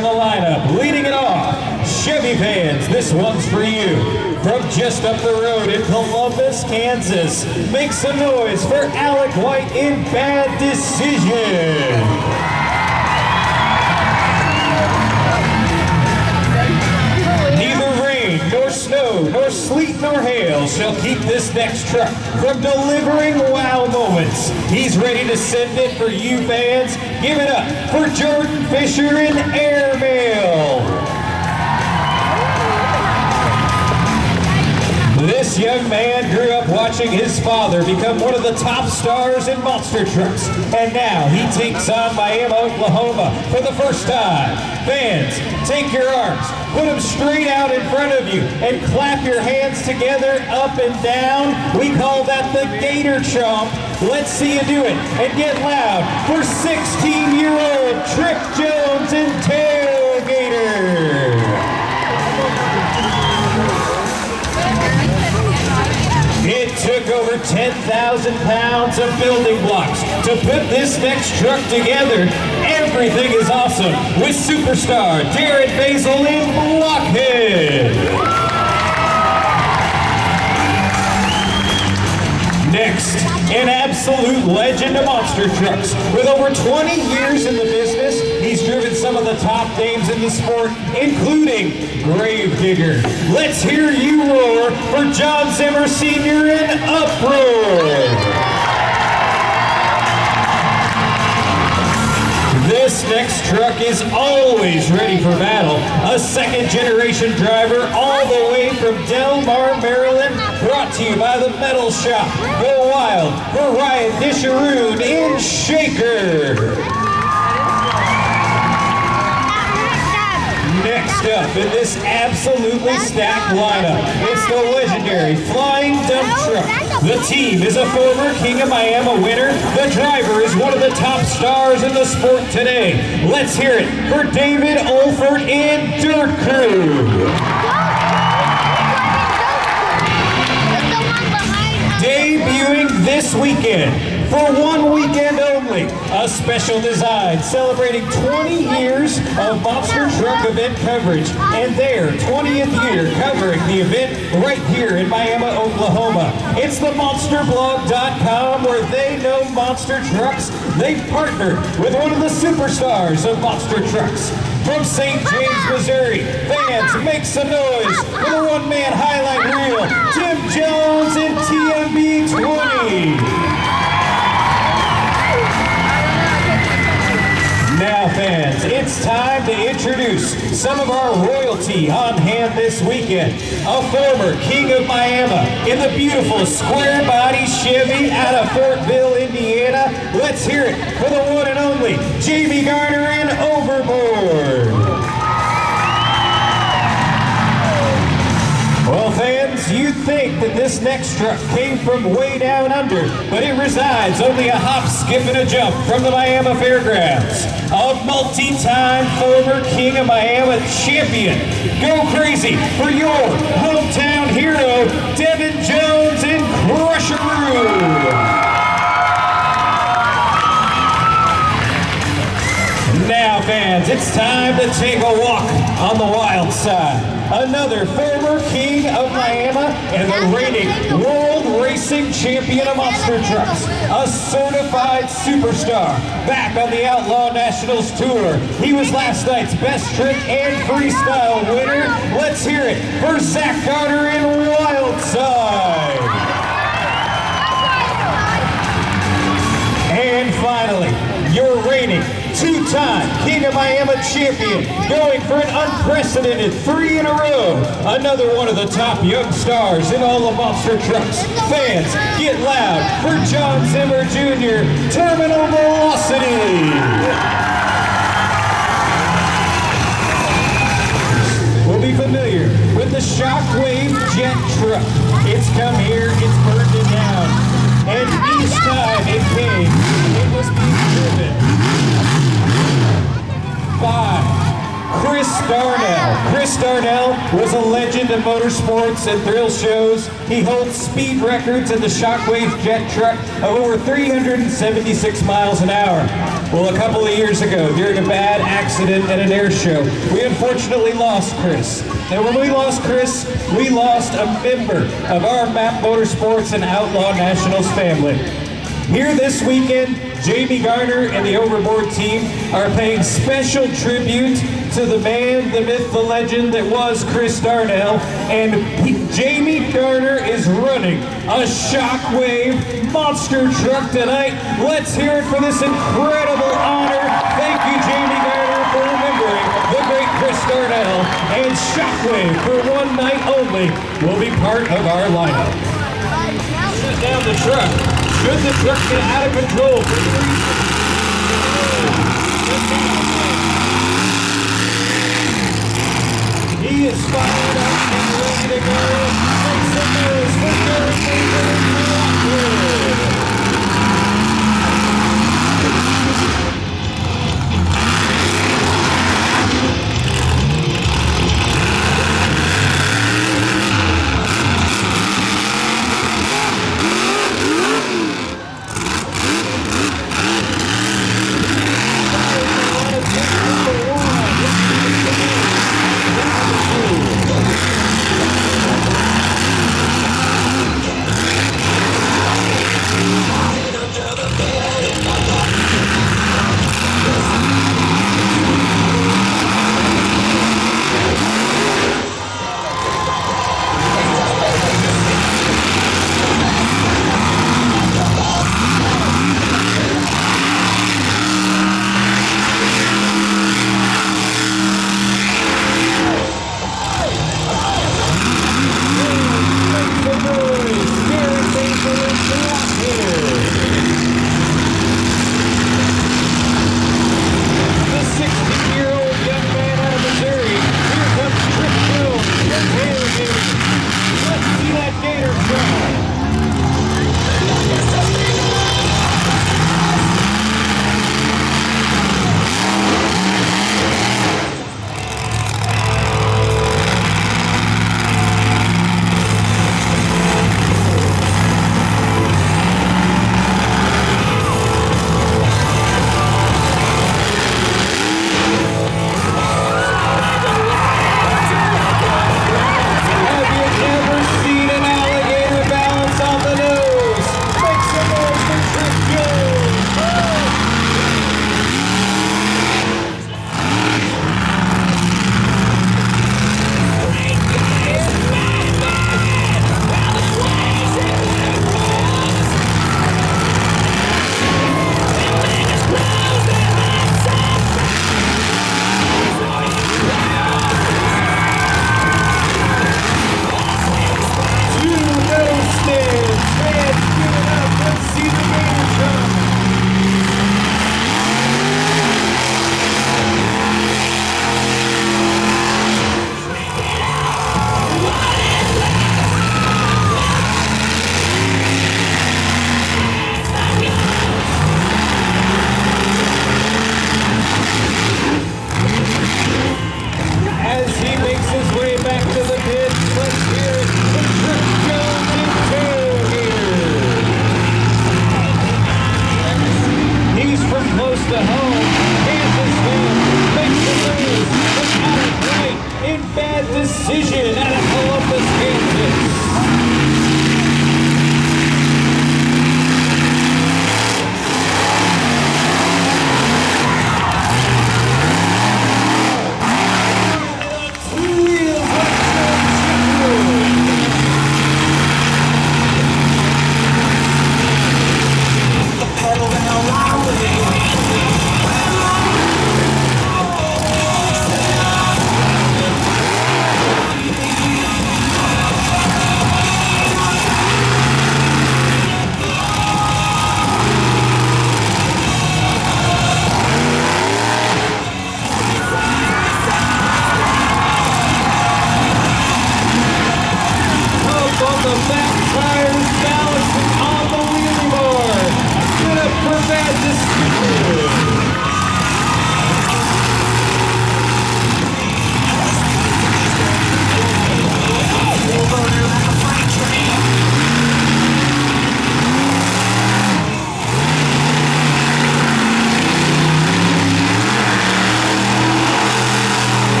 in the lineup, leading it off, Chevy fans, this one's for you. From just up the road in Columbus, Kansas, make some noise for Alec White in Bad Decision. Nor snow, nor sleet, nor hail shall keep this next truck from delivering wow moments. He's ready to send it for you fans. Give it up for Jordan Fisher in Airmail. This young man grew up watching his father become one of the top stars in monster trucks, and now he takes on Miami, Oklahoma for the first time. Fans, take your arms, put them straight out in front of you, and clap your hands together up and down. We call that the Gator Chomp. Let's see you do it, and get loud for 16-year-old Tripp Jones and Tailgator. It took over 10,000 pounds of building blocks to put this next truck together. Everything is awesome with superstar Jared Basil in Blockhead. Next, an absolute legend of monster trucks. With over 20 years in the business, he's driven some of the top names in the sport, including Gravedigger. Let's hear you roar for Jon Zimmer Sr. in Uproar. This next truck is always ready for battle. A second-generation driver all the way from Del Mar, Maryland, brought to you by the Metal Shop. Go wild for Disharoon in Shaker. Next up in this absolutely stacked lineup, it's the legendary Flying Dump Truck. The team is a former King of Miami winner. The driver is one of the top stars in the sport today. Let's hear it for David Olfert in Dirt Crew. Debuting this weekend, for one weekend only, a special design celebrating 20 years of monster truck event coverage and their 20th year covering the event right here in Miami, Oklahoma. It's the monsterblog.com, where they know monster trucks. They've partnered with one of the superstars of monster trucks. From St. James, Missouri, fans, make some noise for the one-man highlight reel, Tim Jones in TMB 20. Now fans, it's time to introduce some of our royalty on hand this weekend. A former King of Miami in the beautiful square body Chevy out of Fortville, Indiana. Let's hear it for the one and only Jamey Garner in Overboard. Well, fans, you'd think that this next truck came from way down under, but it resides only a hop, skip, and a jump from the Miami Fairgrounds. A multi-time former King of Miami champion. Go crazy for your hometown hero, Devin Jones in Crush-A-Roo. Now, fans, it's time to take a walk on the wild side. Another former King of Miami and the reigning World Racing Champion of Monster Trucks. A certified superstar back on the Outlaw Nationals Tour. He was last night's Best Trick and Freestyle winner. Let's hear it for Zack Garner in Wildside. And finally, your reigning two-time King of Miami champion, going for an unprecedented 3 in a row. Another one of the top young stars in all the monster trucks. Fans, get loud for Jon Zimmer Jr., Terminal Velocity. We'll be familiar with the Shockwave jet truck. It's come here, it's burned it down. And each time it came, it was being driven by Chris Darnell. Chris Darnell was a legend of motorsports and thrill shows. He holds speed records in the Shockwave jet truck of over 376 miles an hour. Well, a couple of years ago, during a bad accident at an air show, we unfortunately lost Chris. And when we lost Chris, we lost a member of our MAP Motorsports and Outlaw Nationals family. Here this weekend, Jamey, Garner, and the Overboard team are paying special tribute to the man, the myth, the legend that was Chris Darnell. And Jamey Garner is running a Shockwave monster truck tonight. Let's hear it for this incredible honor. Thank you, Jamey Garner, for remembering the great Chris Darnell. And Shockwave, for one night only, will be part of our lineup. Shut down the truck. Should the truck get out of control? He is fired up and ready to go. Make some noise for Garner.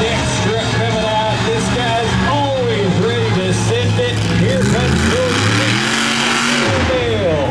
Next truck coming out. This guy's always ready to send it. Here comes your Dale.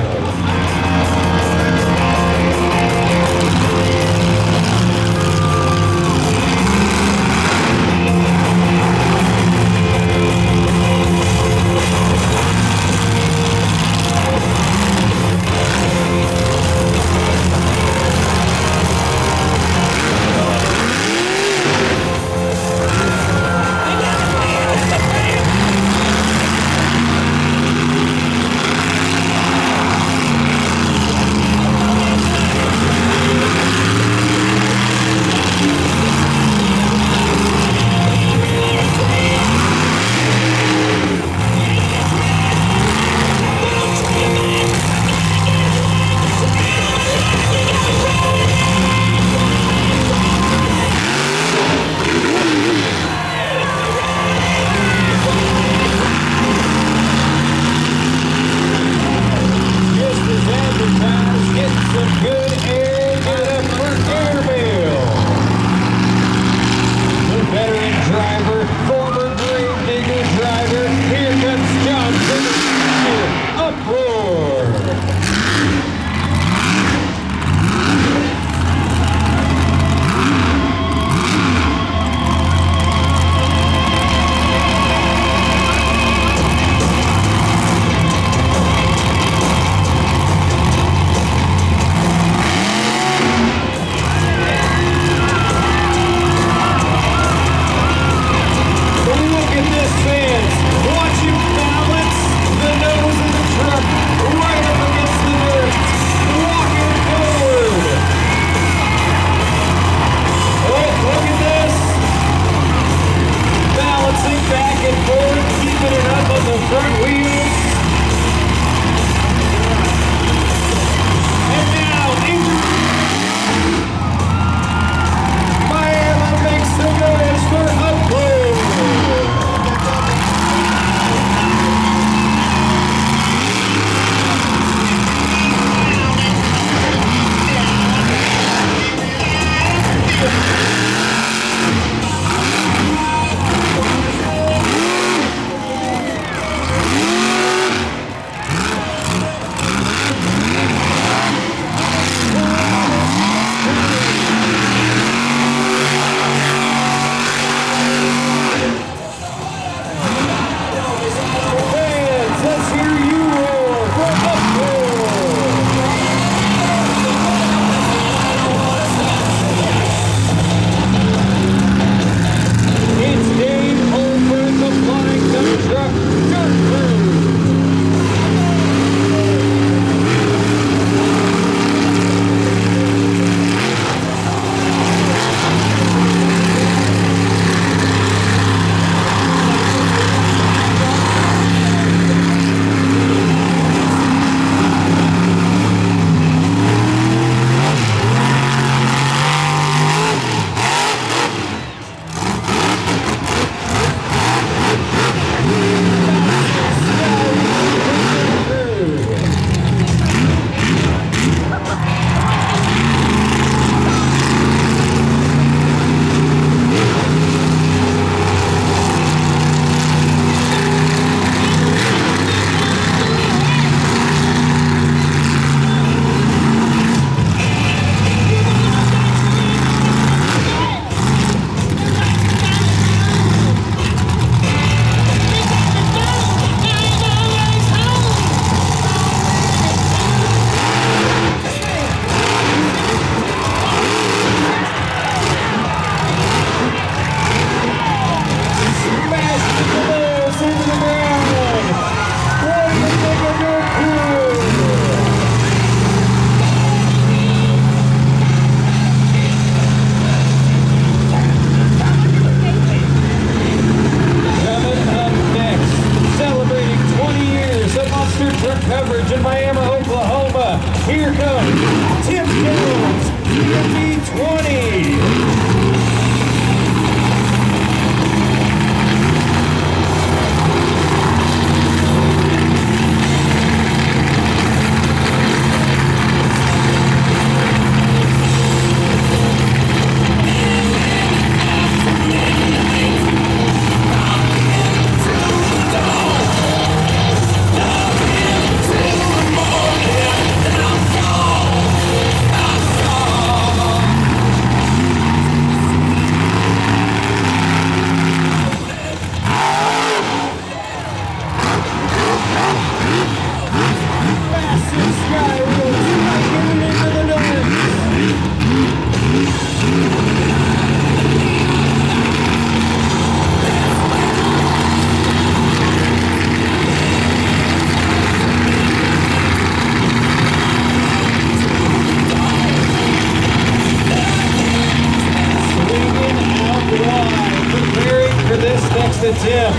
to Tim.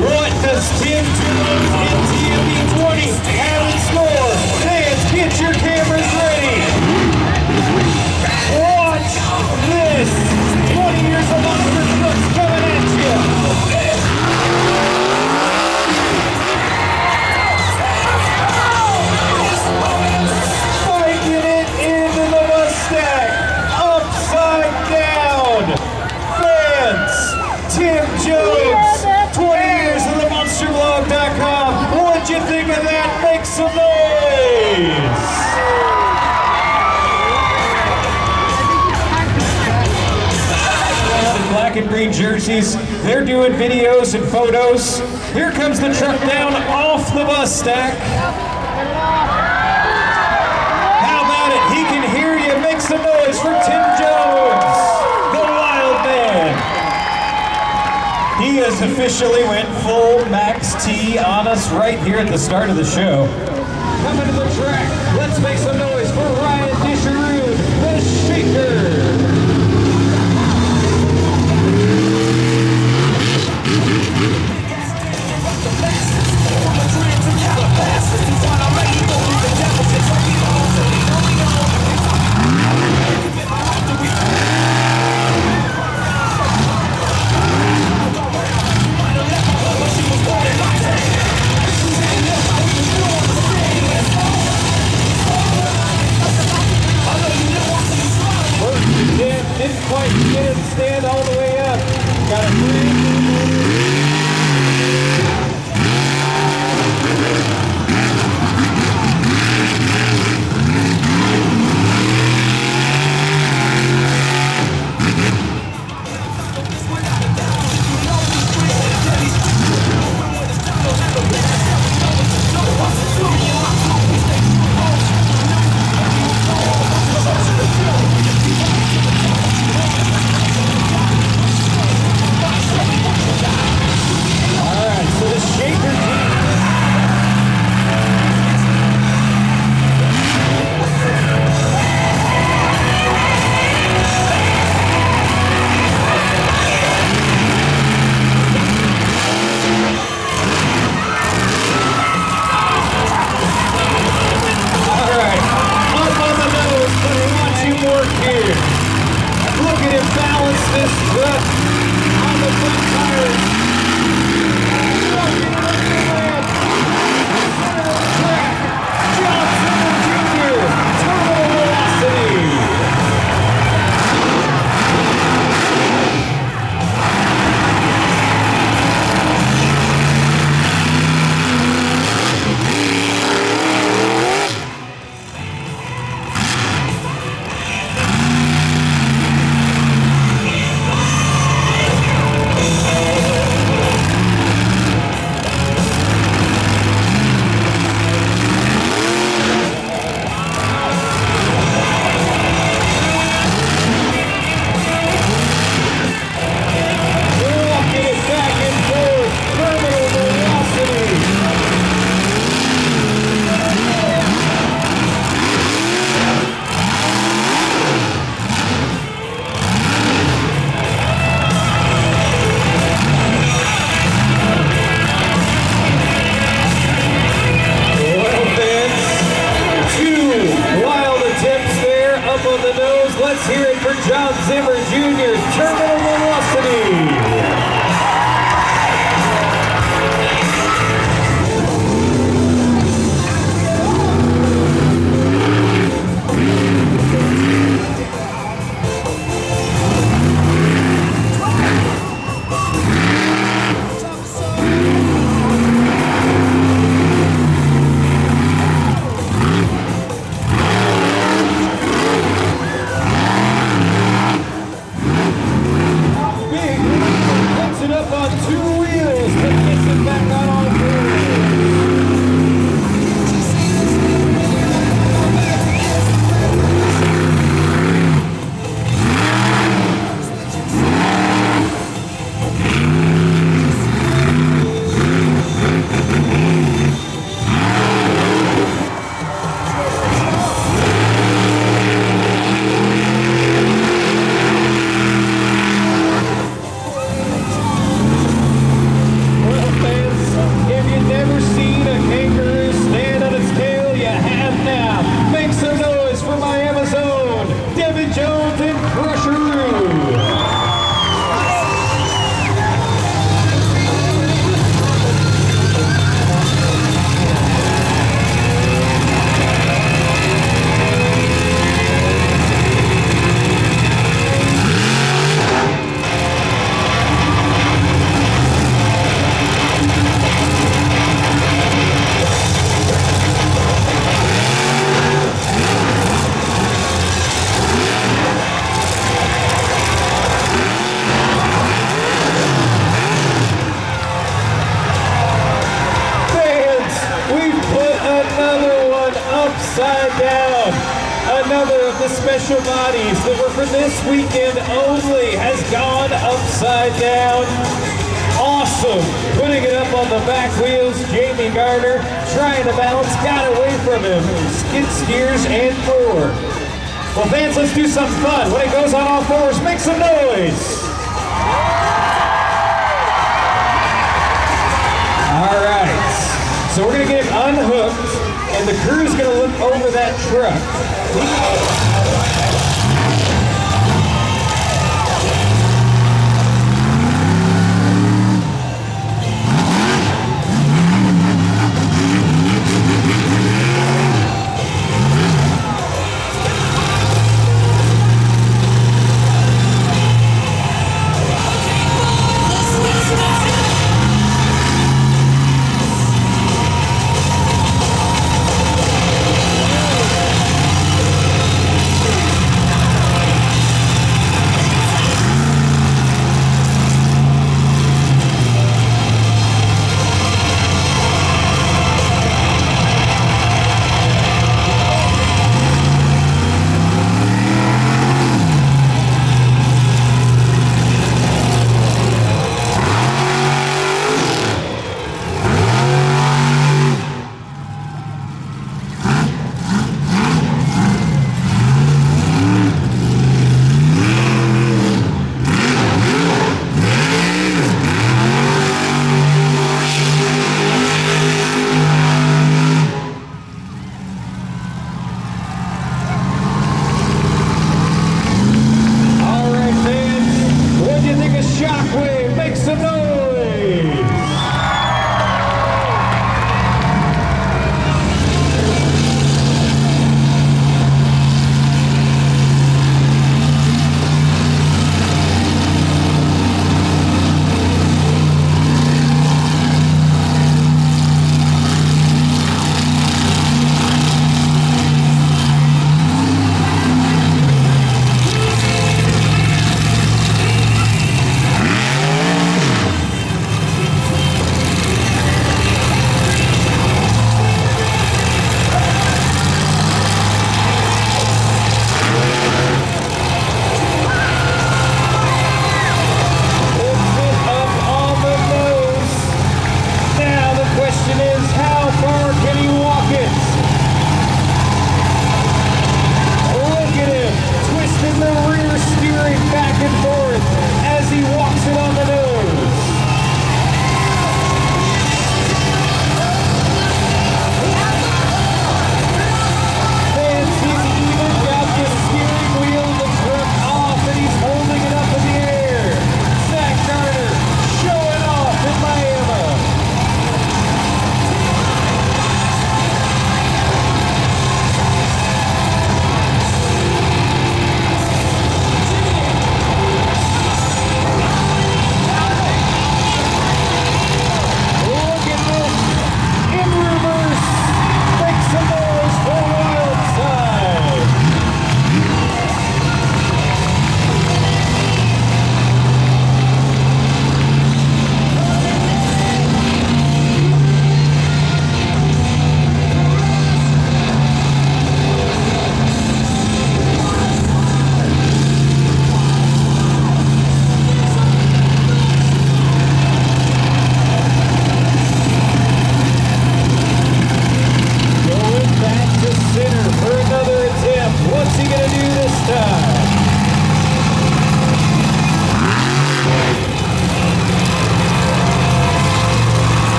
What does Tim Jones in TME 20 have in store? Fans, get your cameras ready. Watch this. 20 years of monster trucks coming at you. Spiking it into the Mustang. Upside down. Fans, Tim Jones, 20 years of the monsterblog.com. What'd you think of that? Make some noise. Black and green jerseys. They're doing videos and photos. Here comes the truck down off the bus stack. How about it? He can hear you. Make some noise for Tim Jones, the wild man. He has officially went full max T on us right here at the start of the show. Coming to the track. Let's make some noise for Ryan Disharoon, the Shaker. Didn't quite get it stand all the way up. Got it. Let's hear it for Jon Zimmer Jr. Terminal Velocity. Big special bodies that were for this weekend only has gone upside down. Awesome. Putting it up on the back wheels, Jamey Garner trying to balance, got away from him. Skid steers and more. Well, fans, let's do something fun. When it goes on all fours, make some noise. All right. So we're going to get him unhooked, and the crew's going to look over that truck.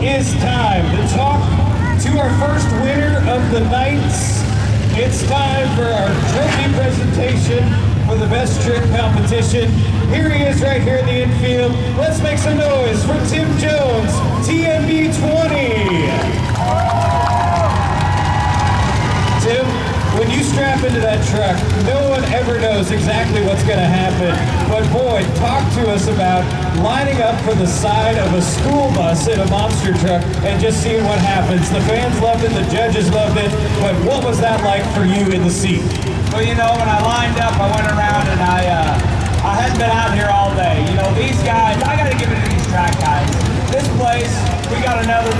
is time to talk to our first winner of the night. It's time for our trophy presentation for the best trick competition. Here he is right here in the infield. Let's make some noise for Tim Jones, TMB 20. Tim, when you strap into that truck, no one ever knows exactly what's going to happen. But boy, talk to us about lining up for the side of a school bus in a monster truck and just seeing what happens. The fans loved it, the judges loved it, but what was that like for you in the seat? Well, you know, when I lined up, I went around and I hadn't been out here all day. You know, these guys, I got to give it to these track guys. This place, we got another,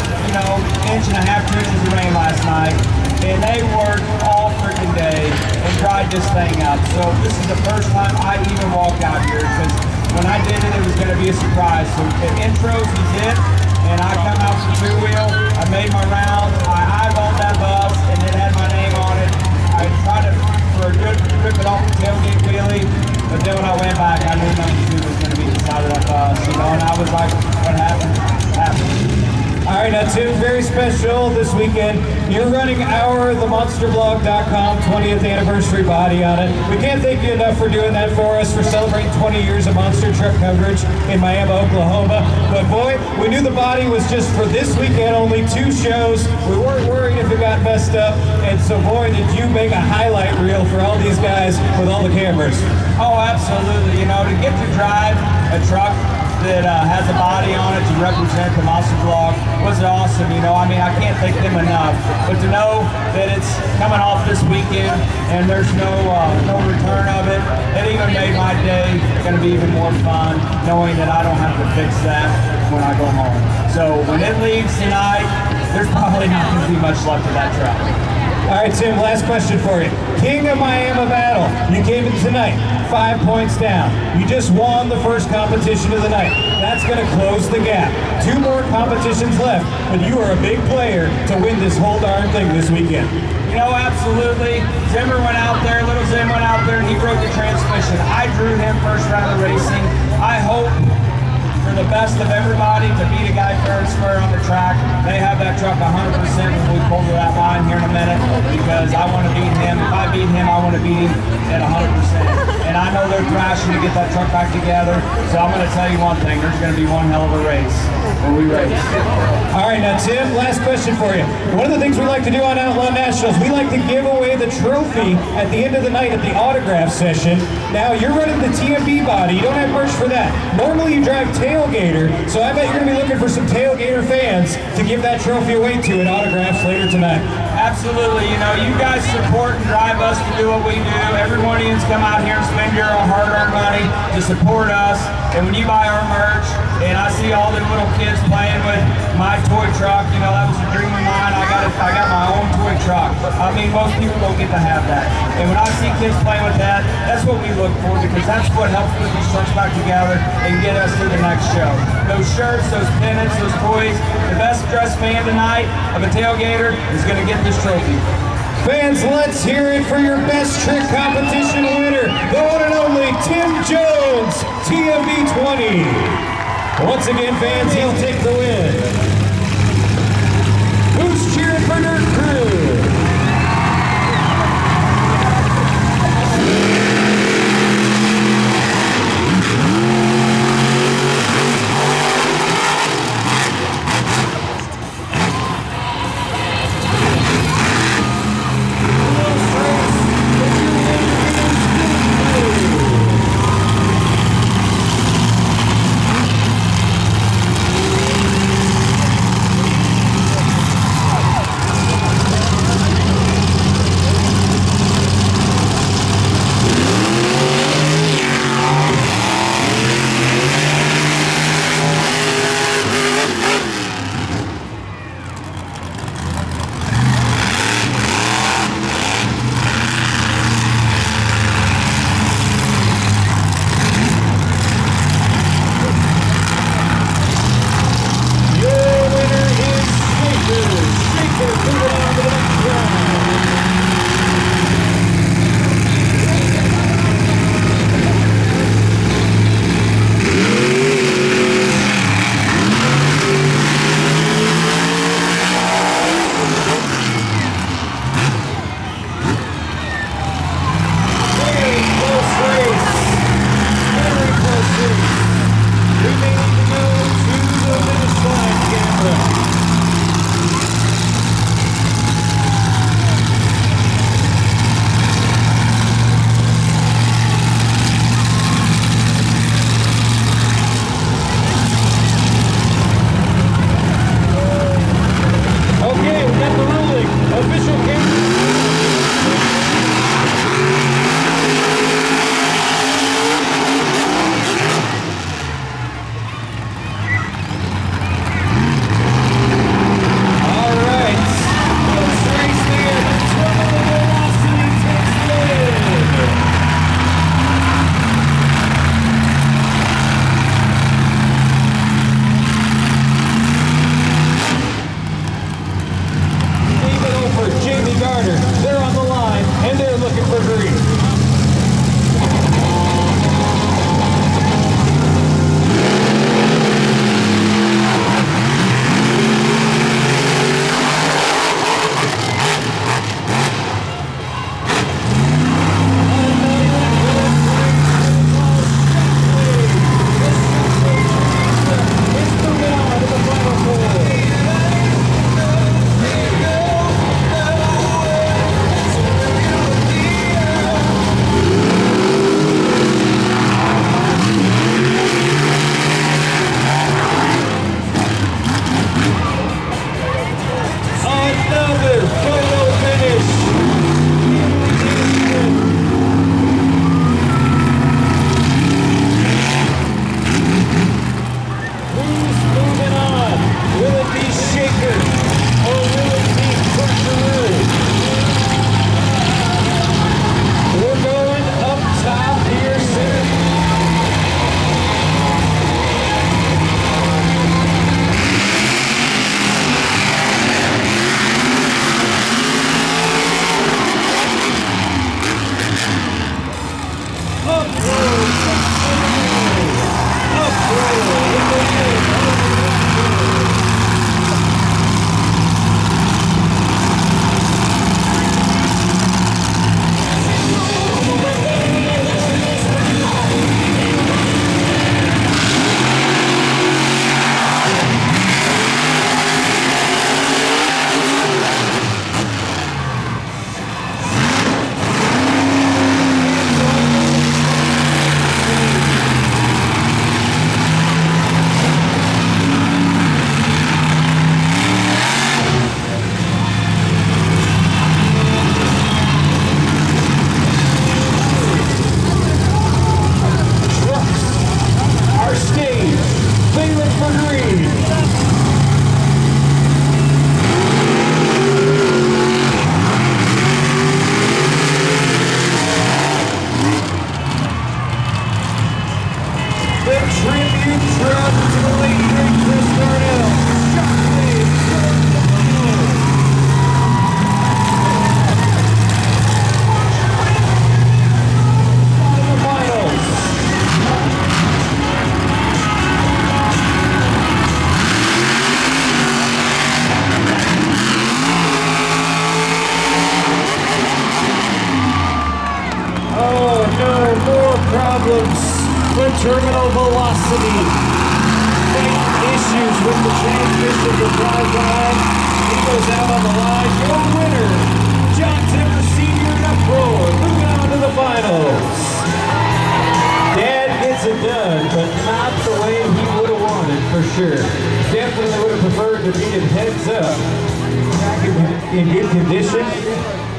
inch and a half, 2 inches of rain last night, and they worked all freaking day and dried this thing up. So this is the first time I even walked out here, because when I did it, it was going to be a surprise. So the intros was it, and I come out from two-wheel, I made my rounds, I eyeballed that bus, and it had my name on it. I tried to, for a good, rip it off the tailgate wheelie, but then when I went back, I knew number 2 was going to be the side of that bus, and I was like, what happened? Happened. All right, now Tim, very special this weekend. You're running our themonsterblog.com 20th anniversary body on it. We can't thank you enough for doing that for us, for celebrating 20 years of monster truck coverage in Miami, Oklahoma. But boy, we knew the body was just for this weekend, only 2 shows. We weren't worried if it got messed up. And so boy, did you make a highlight reel for all these guys with all the cameras. Oh, absolutely. To get to drive a truck that has a body on it to represent the Monster Blog was awesome. I can't thank them enough. But to know that it's coming off this weekend and there's no return of it, it even made my day going to be even more fun, knowing that I don't have to fix that when I go home. So when it leaves tonight, there's probably not going to be much left of that truck. All right, Tim, last question for you. King of Miami Battle, you came in tonight, 5 points down. You just won the first competition of the night. That's going to close the gap. 2 more competitions left, but you are a big player to win this whole darn thing this weekend. Absolutely. Zimmer went out there, little Zim went out there, and he broke the transmission. I drew him first round of racing. I hope for the best of everybody to beat a guy fair and square on the track. They have that truck 100% when we pull to that line here in a minute, because I want to beat him. If I beat him, I want to beat him at 100%. And I know they're thrashing to get that truck back together, so I'm going to tell you one thing, there's going to be one hell of a race when we race. All right, now Tim, last question for you. One of the things we like to do on Outlaw Nationals, we like to give away the trophy at the end of the night at the autograph session. Now, you're running the TMB body, you don't have merch for that. Normally you drive Tailgator, so I bet you're going to be looking for some Tailgator fans to give that trophy away to at autographs later tonight. Absolutely. You guys support and drive us to do what we do. Every one of you come out here and spend your hard-earned money to support us. And when you buy our merch, and I see all the little kids playing with my toy truck, that was a dream of mine. I got my own toy truck. Most people don't get to have that. And when I see kids playing with that, that's what we look for, because that's what helps put these trucks back together and get us to the next show. Those shirts, those pennants, those toys, the best dressed fan tonight of a Tailgator is going to get this trophy. Fans, let's hear it for your best trick competition winner, the one and only Tim Jones, TMB 20. Once again, fans, he'll take the win. Who's cheering for Dirt Crew? terminal velocity. Issues with the transmission to drive line. He goes out on the line. Your winner, Jon Zimmer Sr. and Uproar, moving on to the finals. Dad gets it done, but not the way he would have wanted, for sure. Definitely would have preferred to be in heads up. Back in good condition.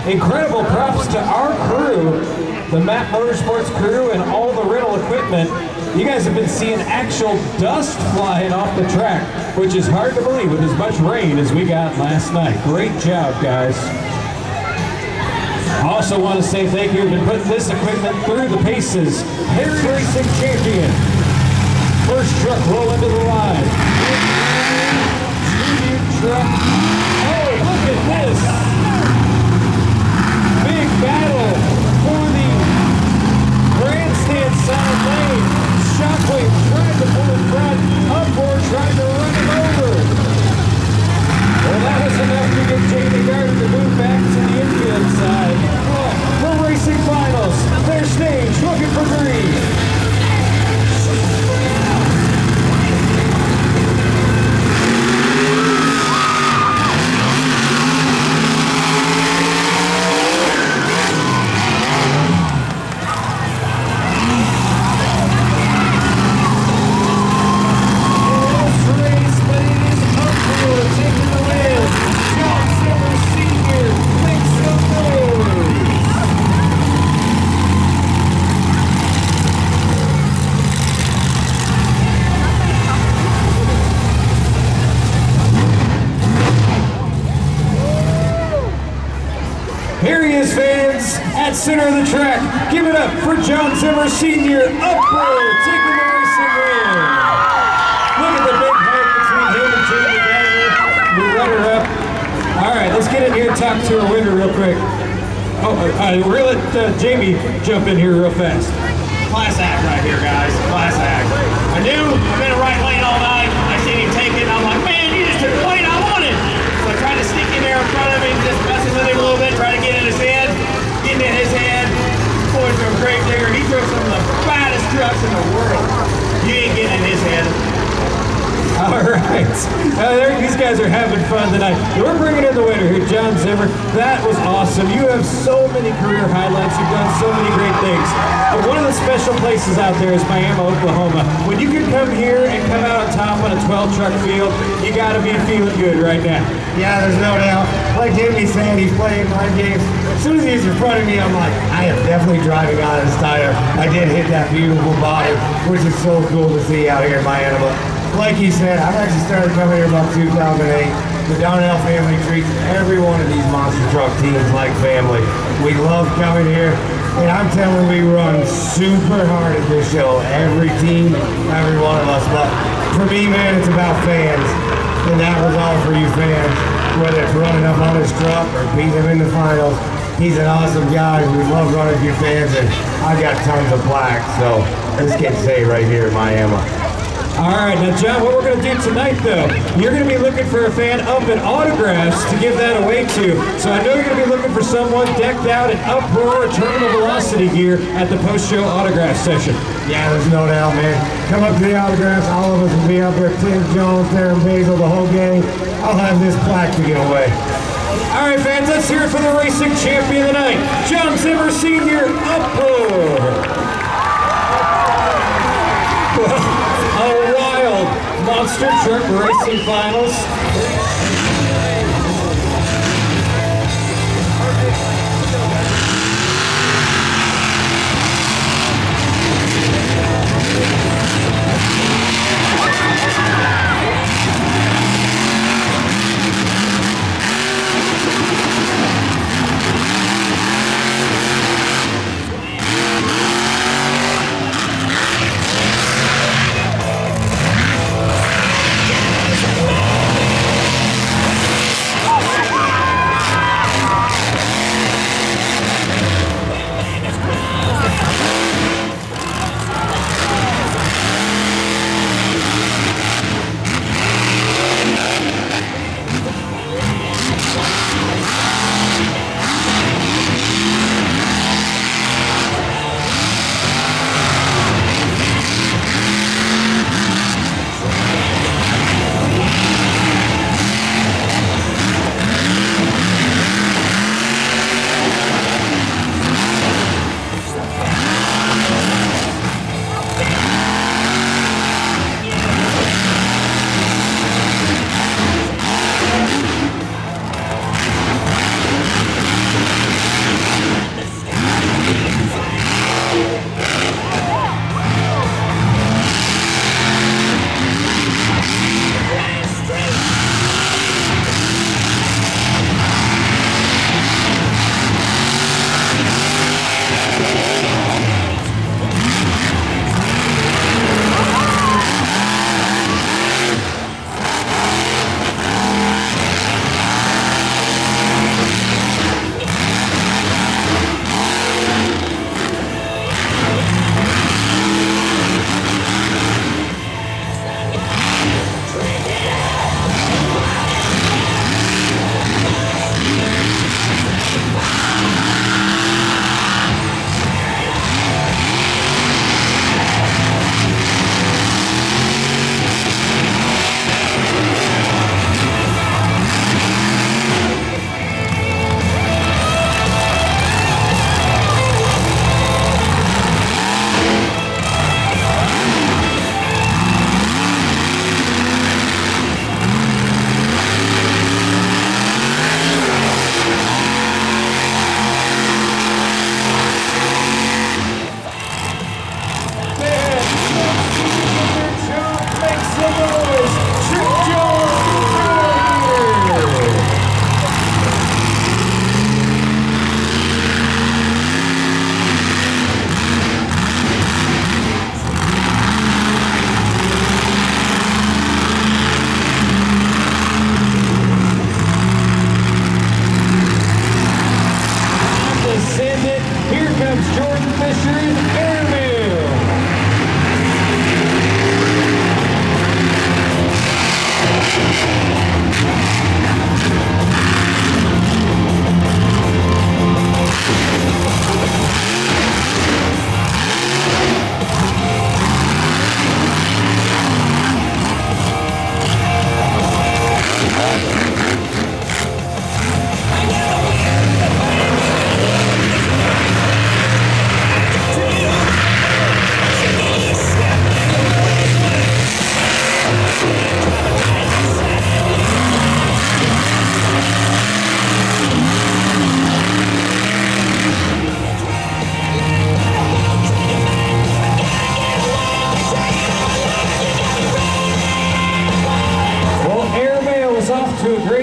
Incredible props to our crew, the Matt Motorsports crew, and all the rental equipment. You guys have been seeing actual dust flying off the track, which is hard to believe with as much rain as we got last night. Great job, guys. I also want to say thank you for putting this equipment through the paces. Harry Racing Champion. First truck rolling to the line. Tribute truck. Oh, look at this. Big battle for the grandstand side lane. Shockwave tried to pull in front. Uproar tried to run him over. Well, that was enough to get Jamey Garner to move back to the infield side. For racing finals, their stage looking for three. Here he is, fans, at center of the track. Give it up for Jon Zimmer Sr. Uproar, taking the racing win. Look at the big fight between him and Jamey Garner. We run her up. All right, let's get in here and talk to our winner real quick. Oh, we'll let Jamey jump in here real fast. Class act right here, guys. Class act. I knew I'm in the right lane all night. I seen him take it, and I'm like, man, you just took the lane I wanted. So I tried to sneak in there in front of him, just messing with him a little bit, try to get in his head. Getting in his head. Boy, from a great digger. He drove some of the baddest trucks in the world. You ain't getting in his head. All right. These guys are having fun tonight. We're bringing in the winner here, Jon Zimmer. That was awesome. You have so many career highlights. You've done so many great things. But one of the special places out there is Miami, Oklahoma. When you can come here and come out on top on a 12-truck field, you got to be feeling good right now. Yeah, there's no doubt. Like Jamey said, he's playing my games. As soon as he's in front of me, I'm like, I am definitely driving on his tire. I did hit that beautiful bottom, which is so cool to see out here in Miami. Like he said, I've actually started coming here about 2008. The Darnell family treats every one of these monster truck teams like family. We love coming here, and I'm telling you, we run super hard at this show. Every team, every one of us. But for me, man, it's about fans, and that was all for you fans. Whether it's running up on his truck or beating him in the finals, he's an awesome guy. We love running with your fans, and I got tons of plaques. So let's get saved right here in Miami. All right, now John, what we're going to do tonight, though, you're going to be looking for a fan up in autographs to give that away to. So I know you're going to be looking for someone decked out in Uproar Terminal Velocity gear at the post-show autograph session. Yeah, there's no doubt, man. Come up to the autographs. All of us will be up there. Tim Jones, Darren Basil, the whole gang. I'll have this plaque to give away. All right, fans, let's hear it for the racing champion tonight, Jon Zimmer Sr. Uproar. A wild monster truck racing finals.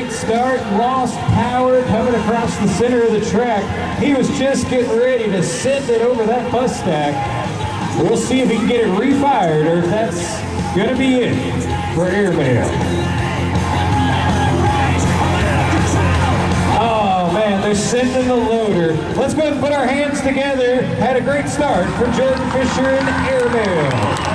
great start, lost power coming across the center of the track. He was just getting ready to send it over that bus stack. We'll see if he can get it refired or if that's going to be it for Airmail. Oh man, they're sending the loader. Let's go ahead and put our hands together. Had a great start for Jordan Fisher and Airmail.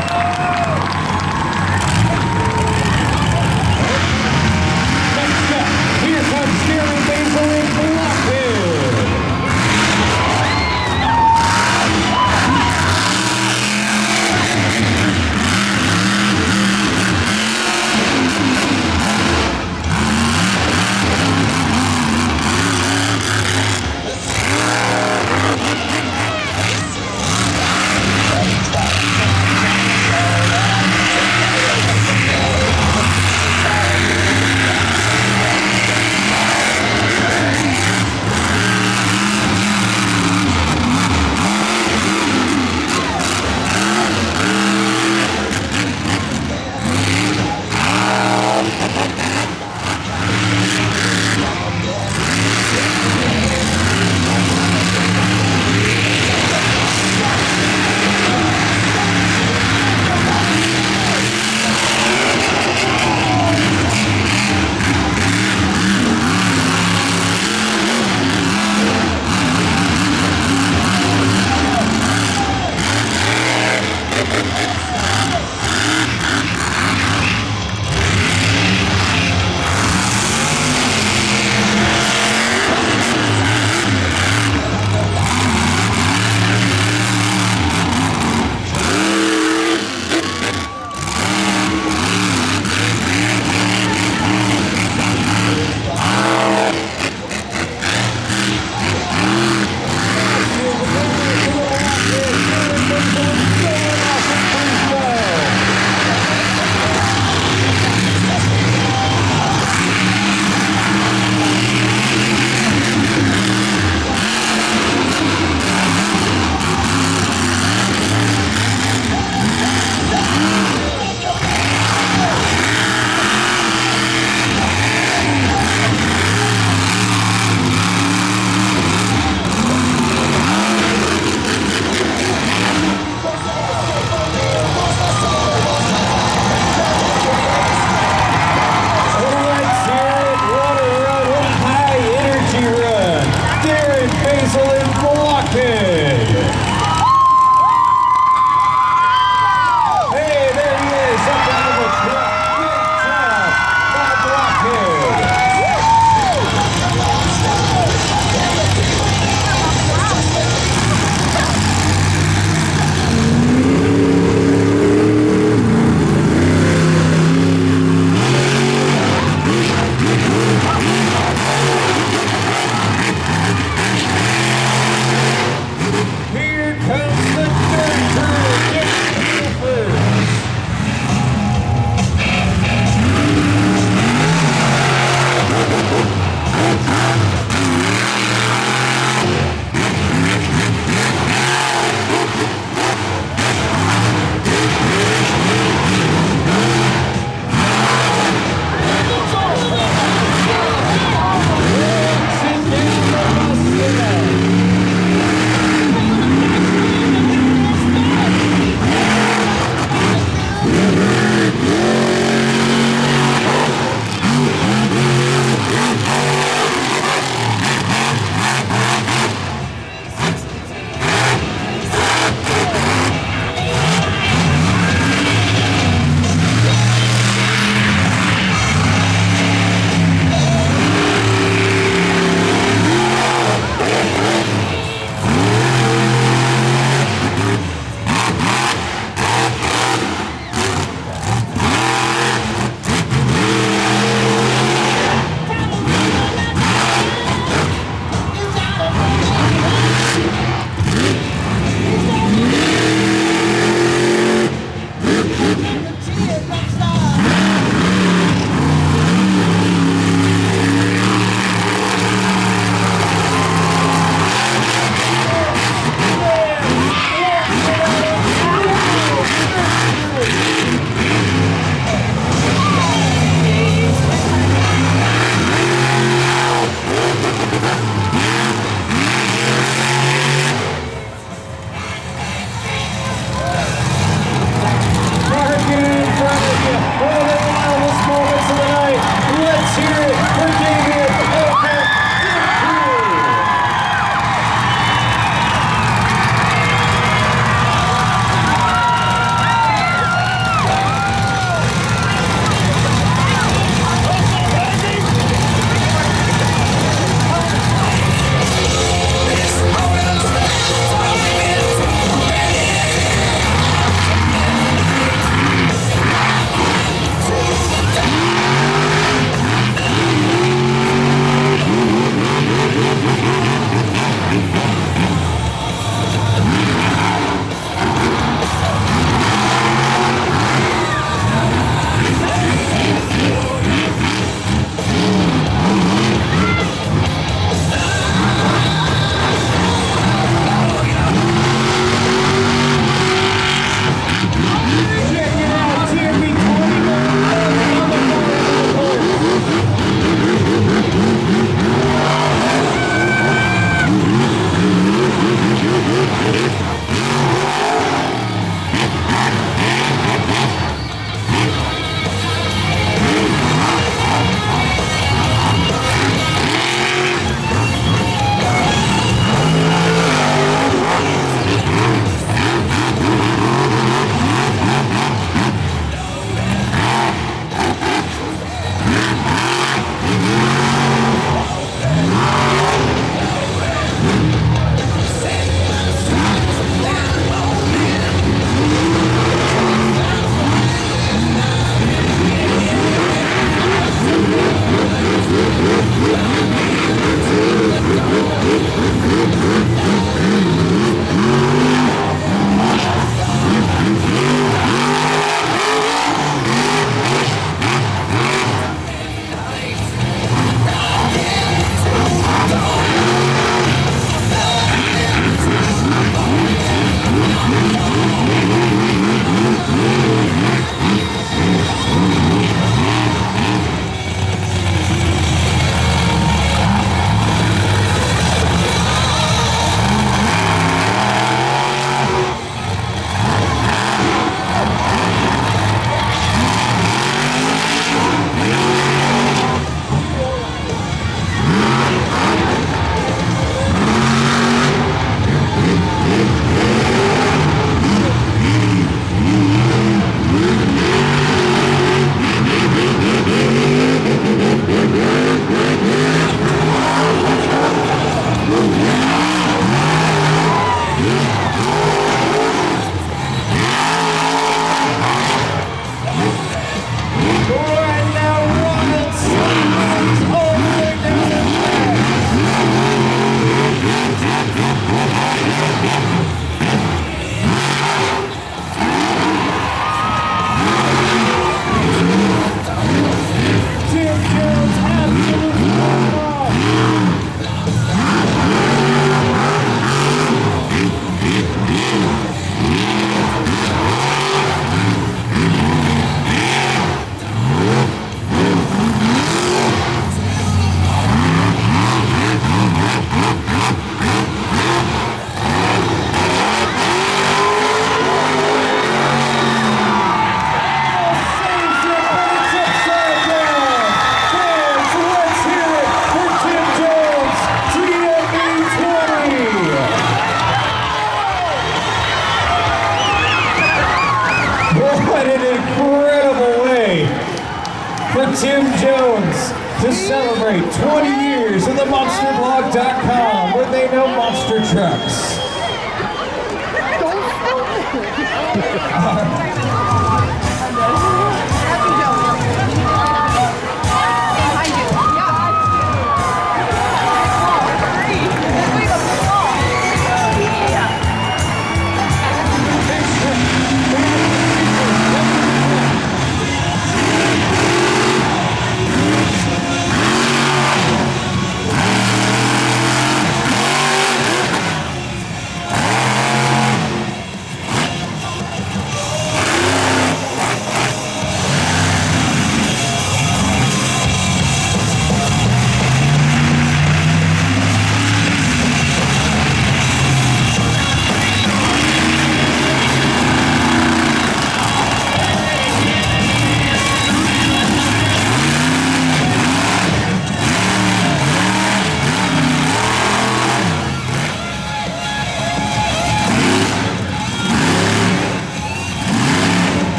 20 years of the MonsterBlog.com, where they know monster trucks.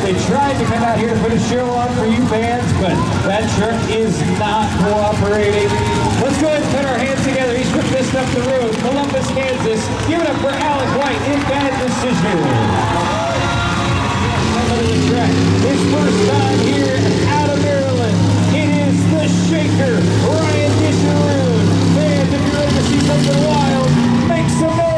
They tried to come out here to put a show on for you fans, but that truck is not cooperating. Let's go ahead and put our hands together. He's from just up the road, Columbus, Kansas. Give it up for Alec White in Bad Decision. His first time here out of Maryland. It is the Shaker, Ryan Disharoon. Fans, if you're ready to see something wild, make some noise.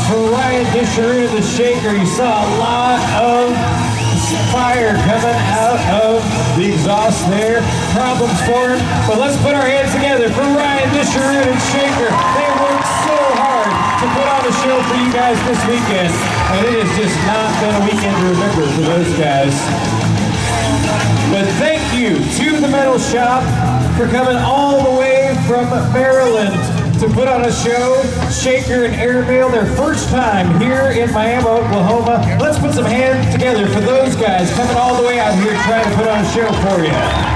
For Ryan Disharoon, the Shaker, you saw a lot of fire coming out of the exhaust there. Problems for him, but let's put our hands together for Ryan Disharoon and Shaker. They worked so hard to put on a show for you guys this weekend, and it has just not been a weekend to remember for those guys. But thank you to the Metal Shop for coming all the way from Maryland to put on a show. Shaker and Airmail, their first time here in Miami, Oklahoma. Let's put some hands together for those guys coming all the way out here trying to put on a show for you.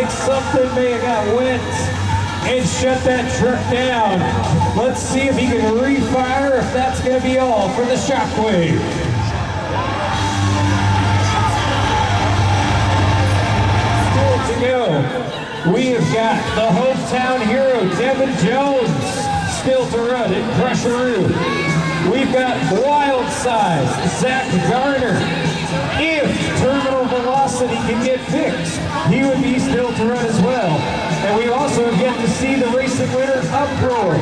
like something may have got wet and shut that truck down. Let's see if he can refire, if that's going to be all for the Shockwave. Still to go, we have got the hometown hero, Devin still to run in Crush-A-Roo. We've got Wild Size, Zack Garner. If terminal velocity can get fixed, he would be still to run as well. And we also have yet to see the racing winner, Uproar.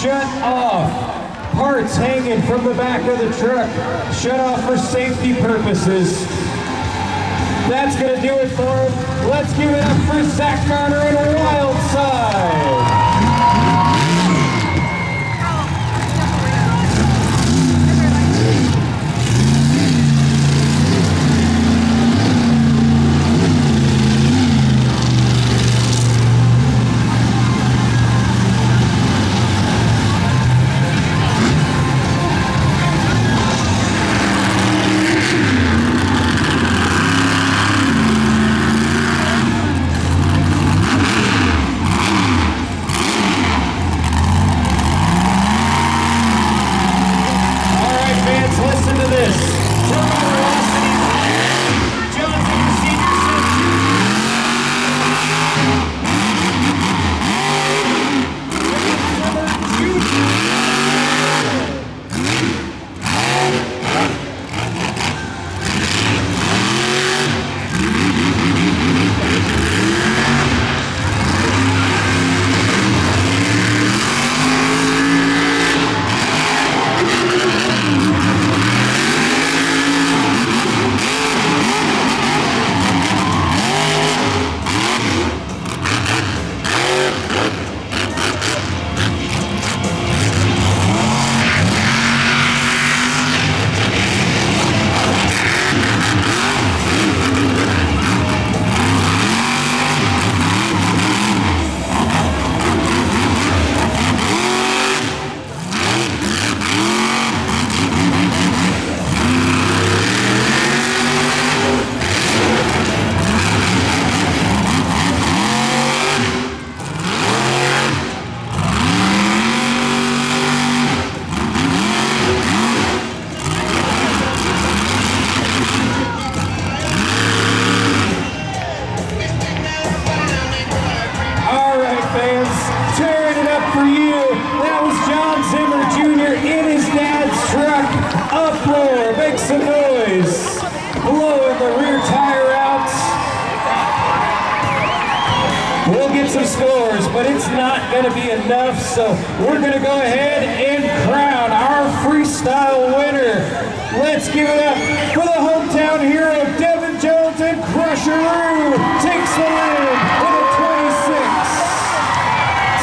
shut off. Parts hanging from the back of the truck. Shut off for safety purposes. That's going to do it for him. Let's give it up for Zack, Garner, and Wildside. Uproar, make some noise. Blowing the rear tire out. We'll get some scores, but it's not going to be enough, so we're going to go ahead and crown our freestyle winner. Let's give it up for the hometown hero, Devin Jones, and Crush-A-Roo takes the win with a 26.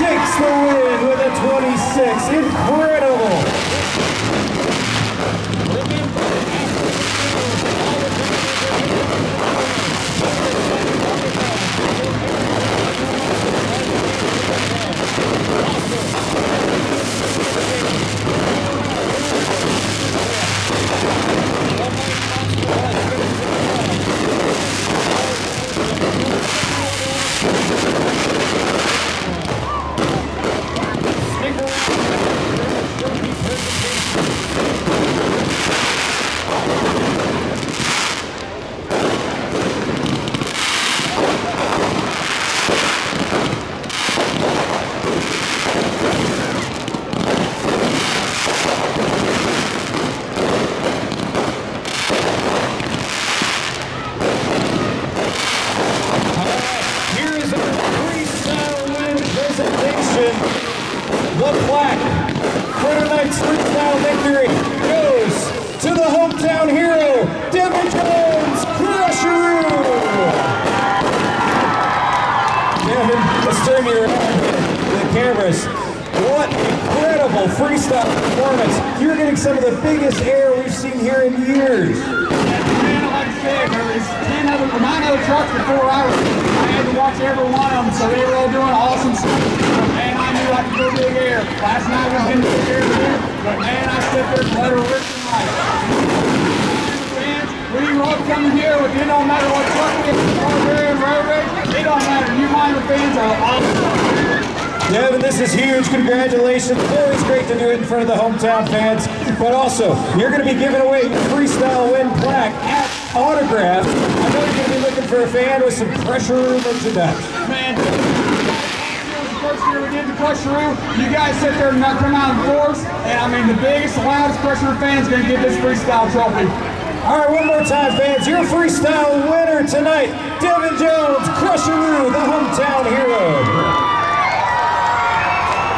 Takes the win with a 26. Incredible. The plaque for tonight's freestyle victory goes to the hometown hero, Devin Jones, Crush-A-Roo. Devin, let's turn you around to the cameras. What incredible freestyle performance. You're getting some of the biggest air we've seen here in years. Man, like I said, there was 10 other, 9 other trucks before I had to watch every one of them, so they were all doing awesome stuff. Man, I knew I could go big air. Last night was going to be big air too, but man, I stood there and let her rip and right. Fans, we love coming here. It don't matter what truck it is, road race, it don't matter. You minor fans are awesome. Devin, this is huge. Congratulations. Always great to do it in front of the hometown fans. But also, you're going to be giving away your freestyle win plaque at Autograph. I know you're going to be looking for a fan with some Crush-A-Roo merchandise. Man, the first year we did the Crush-A-Roo, you guys sit there and not come out in force. And I mean, the biggest, loudest Crush-A-Roo fan is going to get this freestyle trophy. All right, one more time, fans. Your freestyle winner tonight, Devin Jones, Crush-A-Roo, the hometown hero.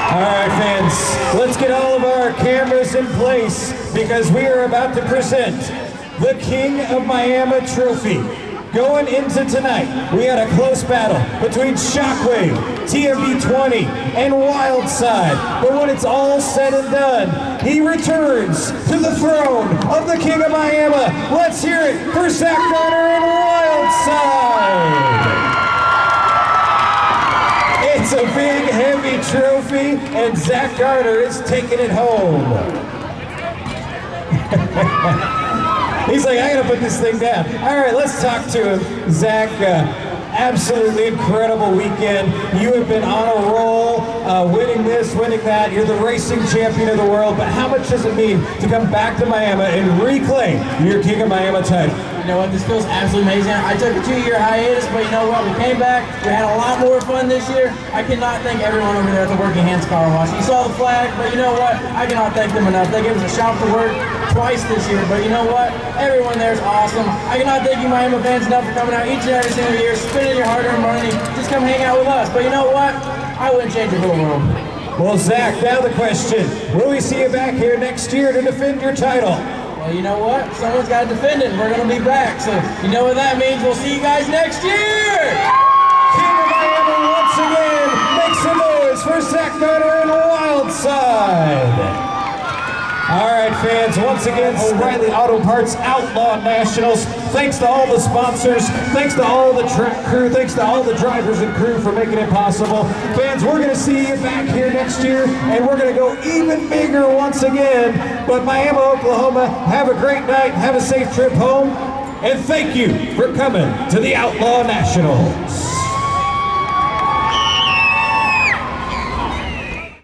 All right, fans, let's get all of our cameras in place because we are about to present the King of Miami trophy. Going into tonight, we had a close battle between Shockwave, TMB20, and Wildside. But when it's all said and done, he returns to the throne of the King of Miami. Let's hear it for Zack, Garner, and Wildside. It's a big, heavy trophy, and Zack Garner is taking it home. He's like, I gotta put this thing down. All right, let's talk to him. Zack, absolutely incredible weekend. You have been on a roll, winning this, winning that. You're the racing champion of the world, but how much does it mean to come back to Miami and reclaim your King of Miami title? You know what, this feels absolutely amazing. I took a 2-year hiatus, but you know what, we came back, we had a lot more fun this year. I cannot thank everyone over there at the Working Hands Car Wash. You saw the flag, but you know what, I cannot thank them enough. They gave us a shop to work twice this year, but you know what, everyone there is awesome. I cannot thank you Miami fans enough for coming out each and every single year, spending your hard-earned money, just come hang out with us. But you know what, I wouldn't change the whole world. Well, Zack, now the question, will we see you back here next year to defend your title? Well, you know what? Someone's got to defend it, and we're going to be back. So, you know what that means? We'll see you guys next year! King of Miami once again makes some noise for Zack Garner and Wildside. All right, fans, once again, O'Reilly Auto Parts Outlaw Nationals. Thanks to all the sponsors. Thanks to all the track crew. Thanks to all the drivers and crew for making it possible. Fans, we're going to see you back here next year, and we're going to go even bigger once again. But Miami, Oklahoma, have a great night. Have a safe trip home. And thank you for coming to the Outlaw Nationals.